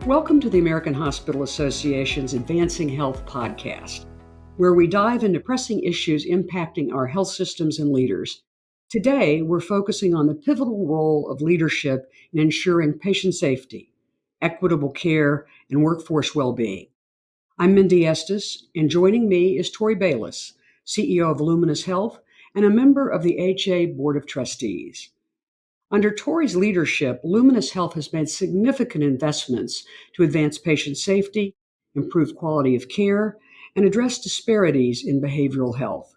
Welcome to the American Hospital Association's Advancing Health podcast, where we dive into pressing issues impacting our health systems and leaders. Today, we're focusing on the pivotal role of leadership in ensuring patient safety, equitable care, and workforce well-being. I'm Mindy Estes, and joining me is Tori Bayless, CEO of Luminis Health and a member of the HA Board of Trustees. Under Tori's leadership, Luminis Health has made significant investments to advance patient safety, improve quality of care, and address disparities in behavioral health.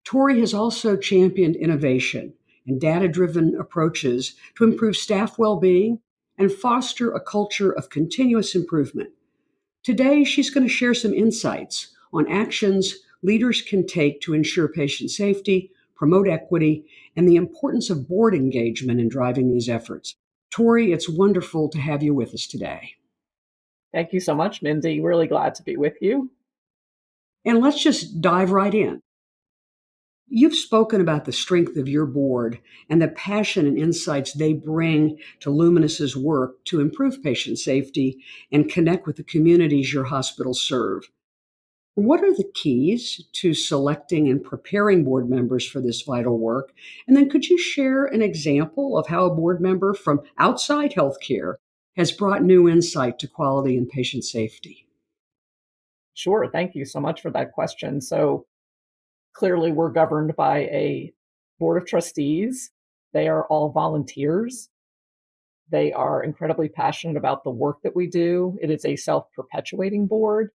Tori has also championed innovation and data-driven approaches to improve staff well-being and foster a culture of continuous improvement. Today, she's going to share some insights on actions leaders can take to ensure patient safety, promote equity, and the importance of board engagement in driving these efforts. Tori, it's wonderful to have you with us today. Thank you so much, Mindy. Really glad to be with you. And let's just dive right in. You've spoken about the strength of your board and the passion and insights they bring to Luminis's work to improve patient safety and connect with the communities your hospitals serve. What are the keys to selecting and preparing board members for this vital work? And then could you share an example of how a board member from outside healthcare has brought new insight to quality and patient safety? Sure. Thank you so much for that question. So clearly we're governed by a board of trustees. They are all volunteers. They are incredibly passionate about the work that we do. It is a self-perpetuating board.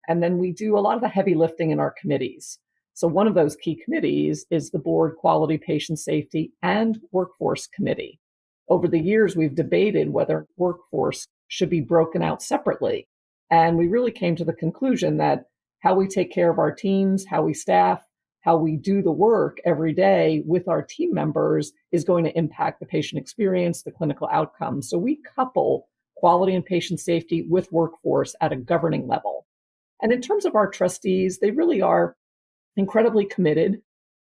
And then we do a lot of the heavy lifting in our committees. So one of those key committees is the Board Quality, Patient Safety, and Workforce Committee. Over the years, we've debated whether workforce should be broken out separately. And we really came to the conclusion that how we take care of our teams, how we staff, how we do the work every day with our team members is going to impact the patient experience, the clinical outcomes. So we couple quality and patient safety with workforce at a governing level. And in terms of our trustees, they really are incredibly committed.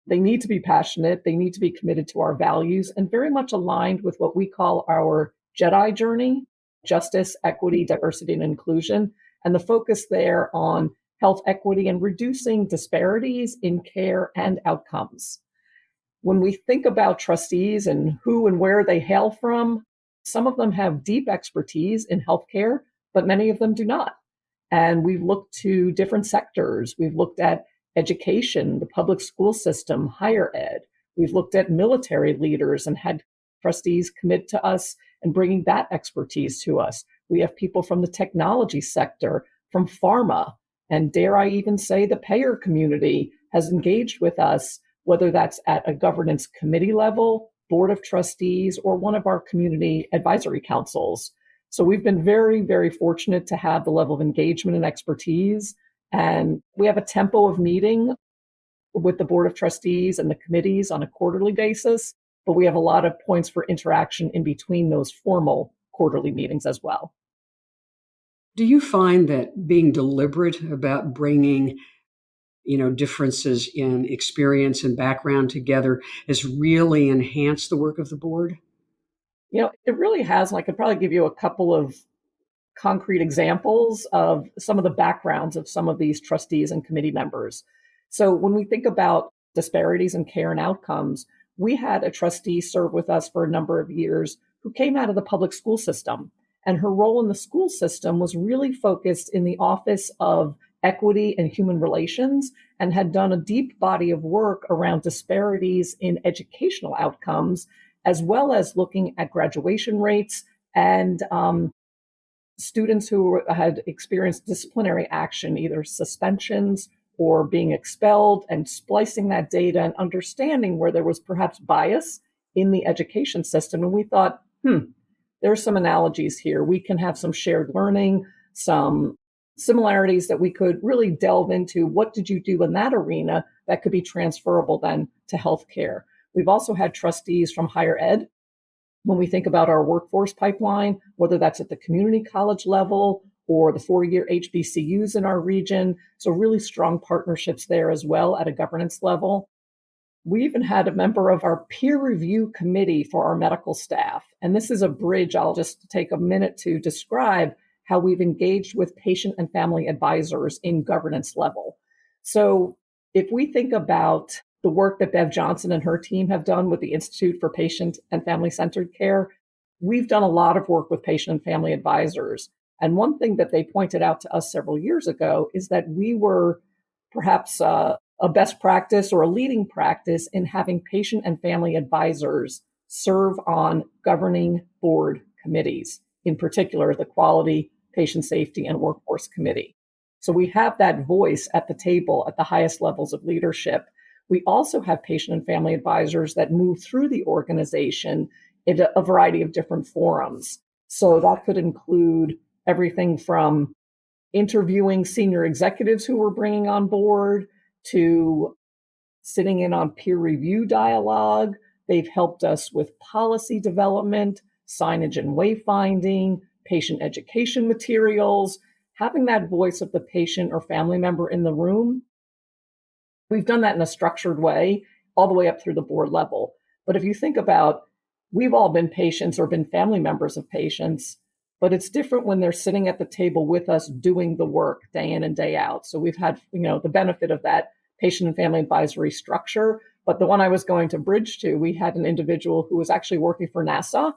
They need to be passionate. They need to be committed to our values and very much aligned with what we call our JEDI journey: justice, equity, diversity, and inclusion. And the focus there on health equity and reducing disparities in care and outcomes. When we think about trustees and who and where they hail from, some of them have deep expertise in healthcare, but many of them do not. And we've looked to different sectors. We've looked at education, the public school system, higher ed. We've looked at military leaders and had trustees commit to us and bringing that expertise to us. We have people from the technology sector, from pharma, and dare I even say the payer community has engaged with us, whether that's at a governance committee level, board of trustees, or one of our community advisory councils. So we've been very, very fortunate to have the level of engagement and expertise. And we have a tempo of meeting with the Board of Trustees and the committees on a quarterly basis, but we have a lot of points for interaction in between those formal quarterly meetings as well. Do you find that being deliberate about bringing differences in experience and background together has really enhanced the work of the board? It really has. And I could probably give you a couple of concrete examples of some of the backgrounds of some of these trustees and committee members. So when we think about disparities in care and outcomes, we had a trustee serve with us for a number of years who came out of the public school system. And her role in the school system was really focused in the Office of Equity and Human Relations and had done a deep body of work around disparities in educational outcomes, as well as looking at graduation rates and students who had experienced disciplinary action, either suspensions or being expelled, and splicing that data and understanding where there was perhaps bias in the education system. And we thought, there's some analogies here. We can have some shared learning, some similarities that we could really delve into. What did you do in that arena that could be transferable then to healthcare? We've also had trustees from higher ed. When we think about our workforce pipeline, whether that's at the community college level or the 4-year HBCUs in our region, so really strong partnerships there as well at a governance level. We even had a member of our peer review committee for our medical staff. And this is a bridge I'll just take a minute to describe how we've engaged with patient and family advisors in governance level. So if we think about the work that Bev Johnson and her team have done with the Institute for Patient and Family Centered Care, we've done a lot of work with patient and family advisors. And one thing that they pointed out to us several years ago is that we were perhaps a best practice or a leading practice in having patient and family advisors serve on governing board committees, in particular the Quality, Patient Safety, and Workforce Committee. So we have that voice at the table at the highest levels of leadership. We also have patient and family advisors that move through the organization in a variety of different forums. So that could include everything from interviewing senior executives who we're bringing on board to sitting in on peer review dialogue. They've helped us with policy development, signage and wayfinding, patient education materials, having that voice of the patient or family member in the room. We've done that in a structured way all the way up through the board level. But if you think about, we've all been patients or been family members of patients, but it's different when they're sitting at the table with us doing the work day in and day out. So we've had, the benefit of that patient and family advisory structure. But the one I was going to bridge to, we had an individual who was actually working for NASA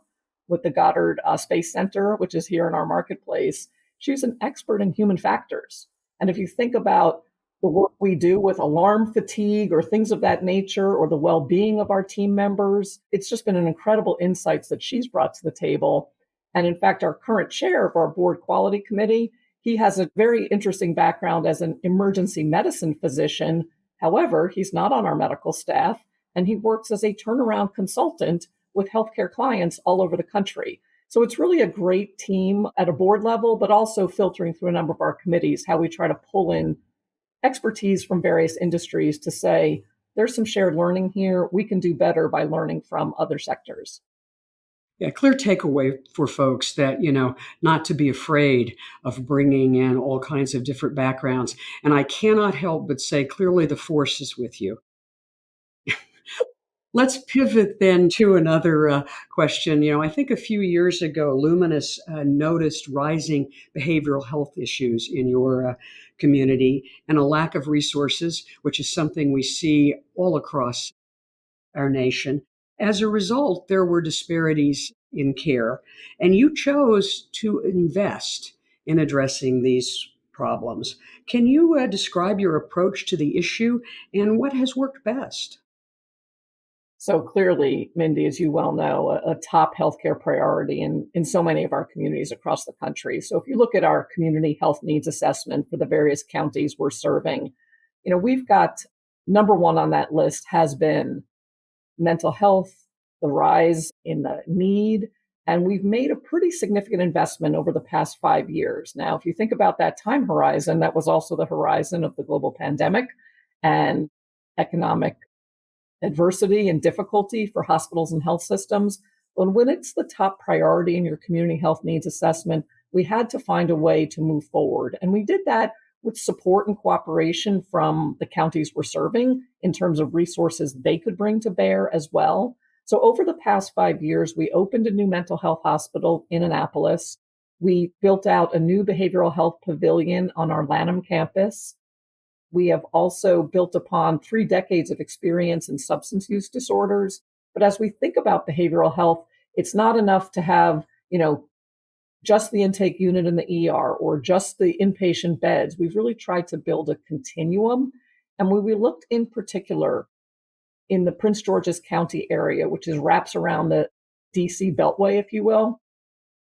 with the Goddard Space Center, which is here in our marketplace. She's an expert in human factors. And if you think about the work we do with alarm fatigue or things of that nature, or the well-being of our team members, it's just been an incredible insights that she's brought to the table. And in fact, our current chair of our board quality committee, he has a very interesting background as an emergency medicine physician. However, he's not on our medical staff, and he works as a turnaround consultant with healthcare clients all over the country. So it's really a great team at a board level, but also filtering through a number of our committees, how we try to pull in expertise from various industries to say, there's some shared learning here. We can do better by learning from other sectors. Yeah, clear takeaway for folks that, not to be afraid of bringing in all kinds of different backgrounds. And I cannot help but say, clearly the force is with you. Let's pivot then to another question. I think a few years ago, Luminis noticed rising behavioral health issues in your community and a lack of resources, which is something we see all across our nation. As a result, there were disparities in care, and you chose to invest in addressing these problems. Can you describe your approach to the issue and what has worked best? So clearly, Mindy, as you well know, a top healthcare priority in so many of our communities across the country. So if you look at our community health needs assessment for the various counties we're serving, we've got number one on that list has been mental health, the rise in the need, and we've made a pretty significant investment over the past 5 years. Now, if you think about that time horizon, that was also the horizon of the global pandemic and economic adversity and difficulty for hospitals and health systems. But when it's the top priority in your community health needs assessment, we had to find a way to move forward. And we did that with support and cooperation from the counties we're serving in terms of resources they could bring to bear as well. So over the past 5 years, we opened a new mental health hospital in Annapolis. We built out a new behavioral health pavilion on our Lanham campus. We have also built upon 3 decades of experience in substance use disorders. But as we think about behavioral health, it's not enough to have, just the intake unit in the ER or just the inpatient beds. We've really tried to build a continuum. And when we looked in particular in the Prince George's County area, which wraps around the DC Beltway, if you will,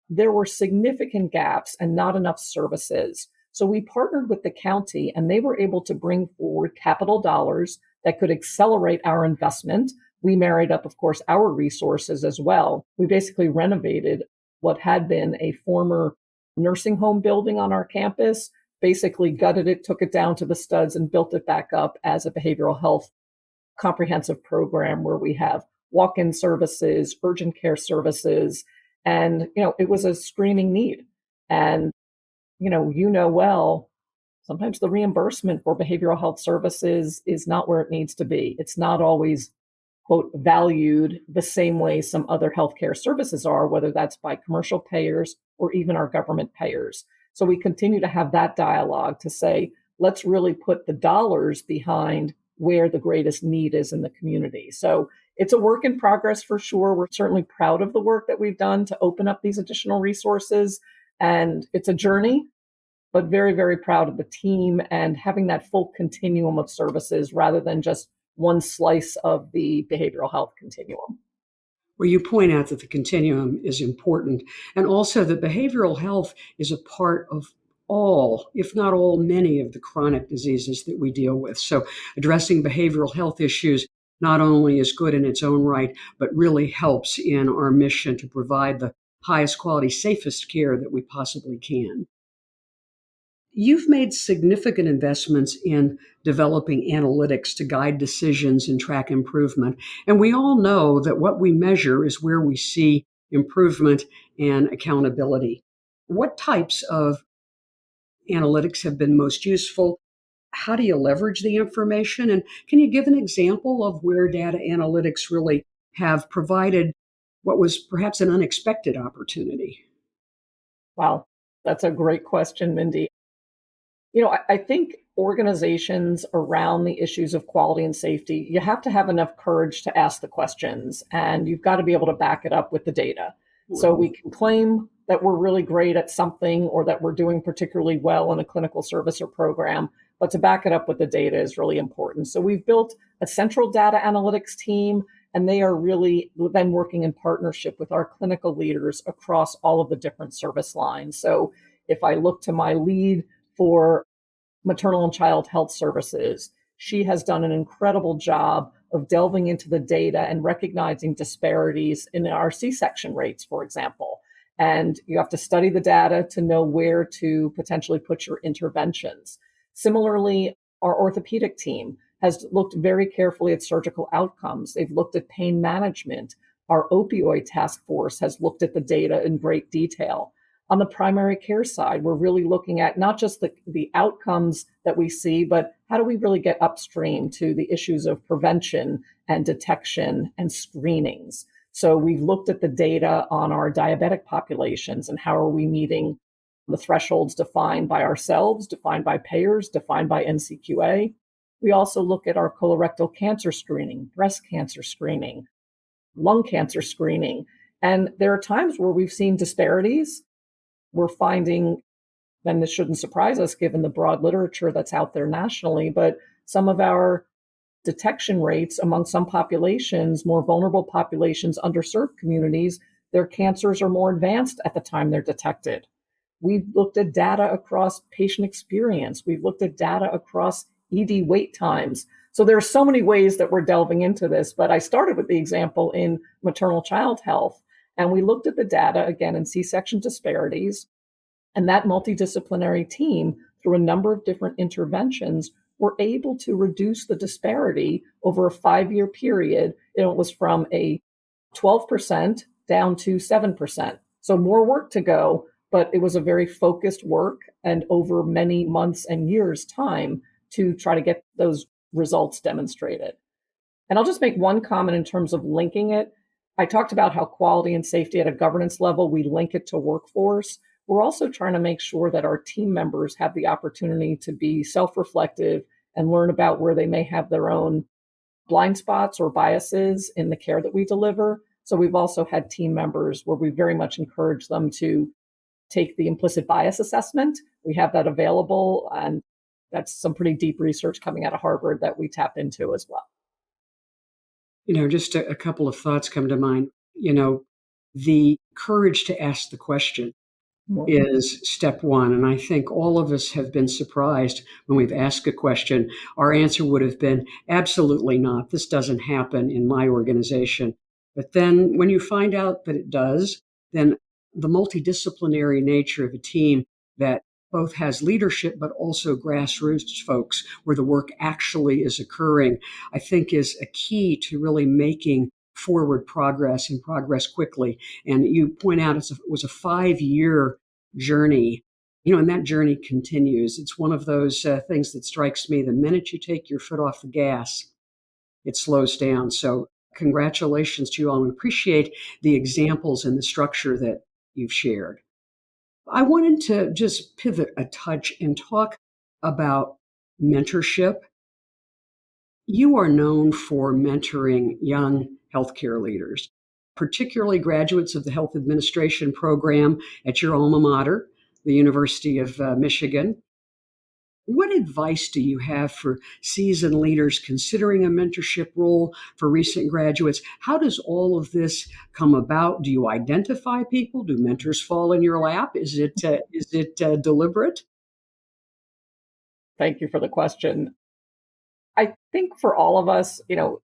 there were significant gaps and not enough services. So we partnered with the county and they were able to bring forward capital dollars that could accelerate our investment. We married up, of course, our resources as well. We basically renovated what had been a former nursing home building on our campus, basically gutted it, took it down to the studs and built it back up as a behavioral health comprehensive program where we have walk-in services, urgent care services. And, it was a screaming need. And, well, sometimes the reimbursement for behavioral health services is not where it needs to be. It's not always, quote, valued the same way some other healthcare services are, whether that's by commercial payers or even our government payers. So we continue to have that dialogue to say, let's really put the dollars behind where the greatest need is in the community. So it's a work in progress for sure. We're certainly proud of the work that we've done to open up these additional resources. And it's a journey, but very, very proud of the team and having that full continuum of services rather than just one slice of the behavioral health continuum. Well, you point out that the continuum is important, and also that behavioral health is a part of all, if not all, many of the chronic diseases that we deal with. So addressing behavioral health issues not only is good in its own right, but really helps in our mission to provide the highest quality, safest care that we possibly can. You've made significant investments in developing analytics to guide decisions and track improvement. And we all know that what we measure is where we see improvement and accountability. What types of analytics have been most useful? How do you leverage the information? And can you give an example of where data analytics really have provided what was perhaps an unexpected opportunity? Wow, that's a great question, Mindy. I think organizations around the issues of quality and safety, you have to have enough courage to ask the questions, and you've got to be able to back it up with the data. So we can claim that we're really great at something or that we're doing particularly well in a clinical service or program, but to back it up with the data is really important. So we've built a central data analytics team, and they are really then working in partnership with our clinical leaders across all of the different service lines. So if I look to my lead for maternal and child health services, she has done an incredible job of delving into the data and recognizing disparities in our C-section rates, for example. And you have to study the data to know where to potentially put your interventions. Similarly, our orthopedic team has looked very carefully at surgical outcomes. They've looked at pain management. Our opioid task force has looked at the data in great detail. On the primary care side, we're really looking at not just the outcomes that we see, but how do we really get upstream to the issues of prevention and detection and screenings. So we've looked at the data on our diabetic populations and how are we meeting the thresholds defined by ourselves, defined by payers, defined by NCQA. We also look at our colorectal cancer screening, breast cancer screening, lung cancer screening. And there are times where we've seen disparities. We're finding, and this shouldn't surprise us given the broad literature that's out there nationally, but some of our detection rates among some populations, more vulnerable populations, underserved communities, their cancers are more advanced at the time they're detected. We've looked at data across patient experience. We've looked at data across ED wait times. So there are so many ways that we're delving into this, but I started with the example in maternal child health. And we looked at the data, again, in C-section disparities. And that multidisciplinary team, through a number of different interventions, were able to reduce the disparity over a 5-year period. It was from a 12% down to 7%. So more work to go, but it was a very focused work and over many months and years' time to try to get those results demonstrated. And I'll just make one comment in terms of linking it. I talked about how quality and safety at a governance level, we link it to workforce. We're also trying to make sure that our team members have the opportunity to be self-reflective and learn about where they may have their own blind spots or biases in the care that we deliver. So we've also had team members where we very much encourage them to take the implicit bias assessment. We have that available, and that's some pretty deep research coming out of Harvard that we tap into as well. Just a couple of thoughts come to mind. The courage to ask the question is step one. And I think all of us have been surprised when we've asked a question. Our answer would have been absolutely not. This doesn't happen in my organization. But then when you find out that it does, then the multidisciplinary nature of a team that both has leadership but also grassroots folks where the work actually is occurring, I think is a key to really making forward progress and progress quickly. And you point out it was a 5-year journey And that journey continues. It's one of those things that strikes me. The minute you take your foot off the gas, it slows down. So congratulations to you all. We appreciate the examples and the structure that you've shared. I wanted to just pivot a touch and talk about mentorship. You are known for mentoring young healthcare leaders, particularly graduates of the health administration program at your alma mater, the University of Michigan. What advice do you have for seasoned leaders considering a mentorship role for recent graduates? How does all of this come about? Do you identify people? Do mentors fall in your lap? Is it deliberate? Thank you for the question. I think for all of us,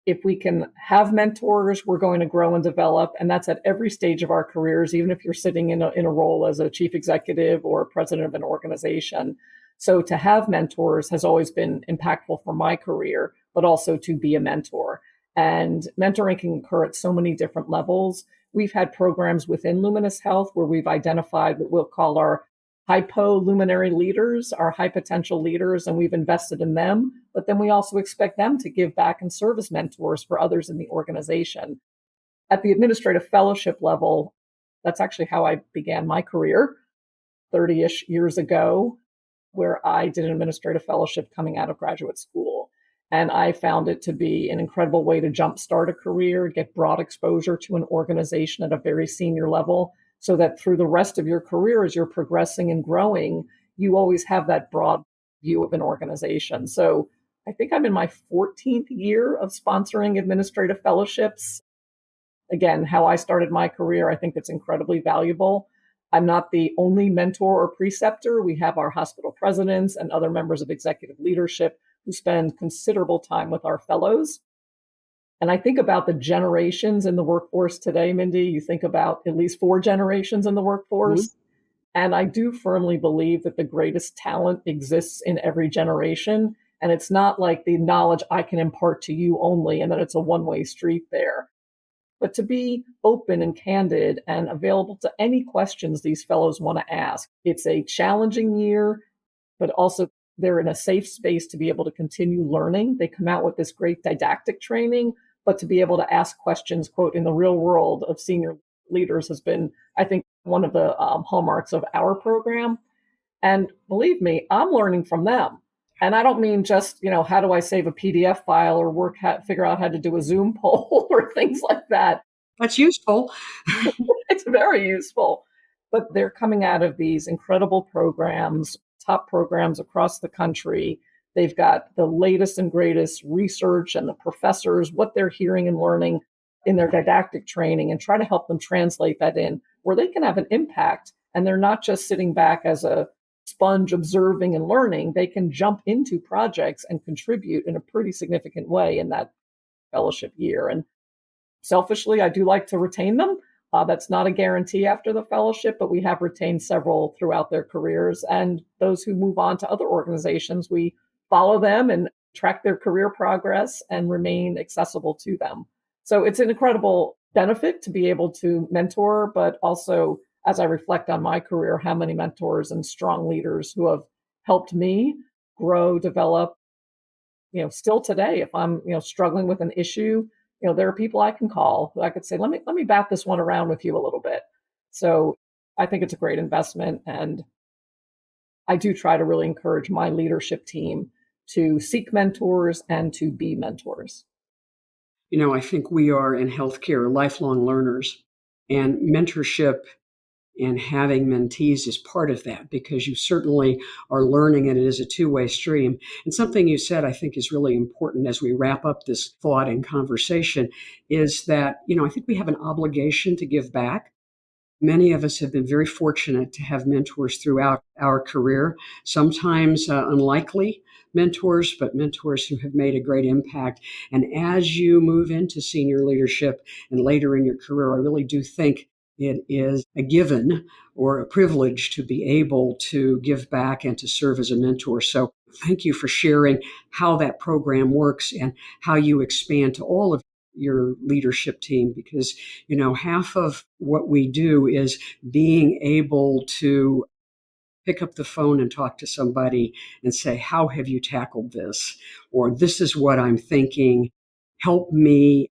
if we can have mentors, we're going to grow and develop. And that's at every stage of our careers, even if you're sitting in a role as a chief executive or president of an organization. So to have mentors has always been impactful for my career, but also to be a mentor. And mentoring can occur at so many different levels. We've had programs within Luminis Health where we've identified what we'll call our hypo-luminary leaders, our high potential leaders, and we've invested in them. But then we also expect them to give back and serve as mentors for others in the organization. At the administrative fellowship level, that's actually how I began my career 30-ish years ago, where I did an administrative fellowship coming out of graduate school. And I found it to be an incredible way to jumpstart a career, get broad exposure to an organization at a very senior level, so that through the rest of your career, as you're progressing and growing, you always have that broad view of an organization. So I think I'm in my 14th year of sponsoring administrative fellowships. Again, how I started my career, I think it's incredibly valuable. I'm not the only mentor or preceptor. We have our hospital presidents and other members of executive leadership who spend considerable time with our fellows. And I think about the generations in the workforce today, Mindy. You think about at least 4 generations in the workforce. Mm-hmm. And I do firmly believe that the greatest talent exists in every generation. And it's not like the knowledge I can impart to you only, and that it's a one-way street there. But to be open and candid and available to any questions these fellows want to ask. It's a challenging year, but also they're in a safe space to be able to continue learning. They come out with this great didactic training, but to be able to ask questions, quote, in the real world of senior leaders has been, I think, one of the hallmarks of our program. And believe me, I'm learning from them. And I don't mean just, how do I save a PDF file or figure out how to do a Zoom poll or things like that. That's useful. It's very useful. But they're coming out of these incredible programs, top programs across the country. They've got the latest and greatest research and the professors, what they're hearing and learning in their didactic training, and try to help them translate that in where they can have an impact. And they're not just sitting back as a sponge observing and learning. They can jump into projects and contribute in a pretty significant way in that fellowship year. And selfishly, I do like to retain them. That's not a guarantee after the fellowship, but we have retained several throughout their careers. And those who move on to other organizations, we follow them and track their career progress and remain accessible to them. So it's an incredible benefit to be able to mentor, but also, as I reflect on my career, how many mentors and strong leaders who have helped me grow, develop, still today, if I'm, struggling with an issue, there are people I can call who I could say, let me bat this one around with you a little bit. So I think it's a great investment. And I do try to really encourage my leadership team to seek mentors and to be mentors. I think we are in healthcare lifelong learners, and mentorship and having mentees is part of that, because you certainly are learning, and it is a two-way stream. And something you said I think is really important as we wrap up this thought and conversation is that, I think we have an obligation to give back. Many of us have been very fortunate to have mentors throughout our career, sometimes unlikely mentors, but mentors who have made a great impact. And as you move into senior leadership and later in your career, I really do think it is a given or a privilege to be able to give back and to serve as a mentor. So thank you for sharing how that program works and how you expand to all of your leadership team, because, half of what we do is being able to pick up the phone and talk to somebody and say, how have you tackled this? Or this is what I'm thinking. Help me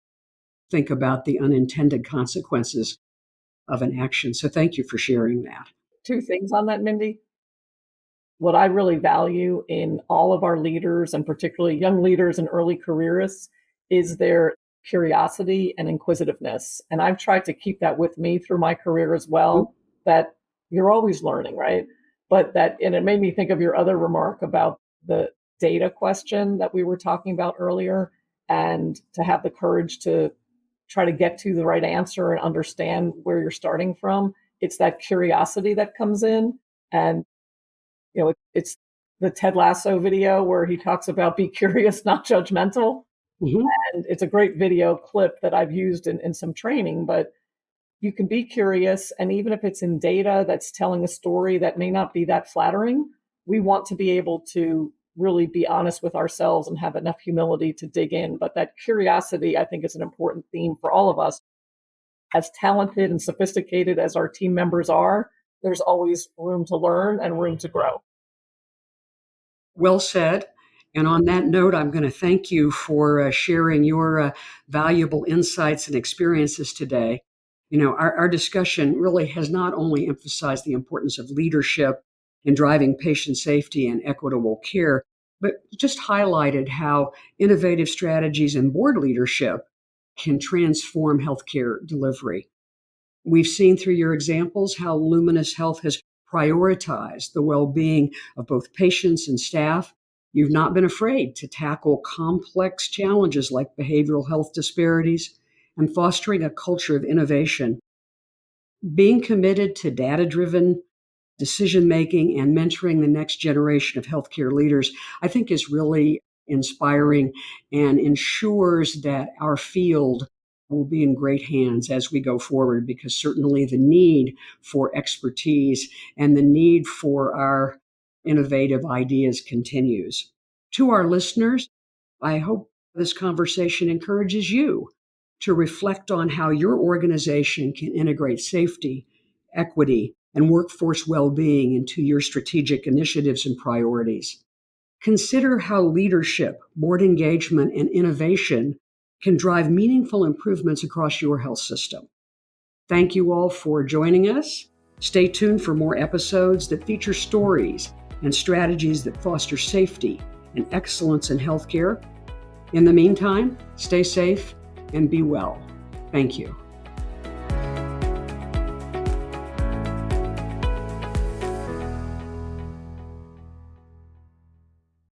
think about the unintended consequences of an action. So thank you for sharing that. Two things on that, Mindy. What I really value in all of our leaders, and particularly young leaders and early careerists, is their curiosity and inquisitiveness. And I've tried to keep that with me through my career as well, that you're always learning, right? But that, and it made me think of your other remark about the data question that we were talking about earlier, and to have the courage to try to get to the right answer and understand where you're starting from. It's that curiosity that comes in. And it's the Ted Lasso video where he talks about be curious, not judgmental. Mm-hmm. And it's a great video clip that I've used in some training, but you can be curious. And even if it's in data that's telling a story that may not be that flattering, we want to be able to really be honest with ourselves and have enough humility to dig in. But that curiosity, I think, is an important theme for all of us. As talented and sophisticated as our team members are, there's always room to learn and room to grow. Well said. And on that note, I'm going to thank you for sharing your valuable insights and experiences today. Our discussion really has not only emphasized the importance of leadership in driving patient safety and equitable care, but just highlighted how innovative strategies and board leadership can transform healthcare delivery. We've seen through your examples how Luminis Health has prioritized the well-being of both patients and staff. You've not been afraid to tackle complex challenges like behavioral health disparities and fostering a culture of innovation. Being committed to data-driven decision-making and mentoring the next generation of healthcare leaders, I think is really inspiring and ensures that our field will be in great hands as we go forward, because certainly the need for expertise and the need for our innovative ideas continues. To our listeners, I hope this conversation encourages you to reflect on how your organization can integrate safety, equity, and workforce well-being into your strategic initiatives and priorities. Consider how leadership, board engagement, and innovation can drive meaningful improvements across your health system. Thank you all for joining us. Stay tuned for more episodes that feature stories and strategies that foster safety and excellence in healthcare. In the meantime, stay safe and be well. Thank you.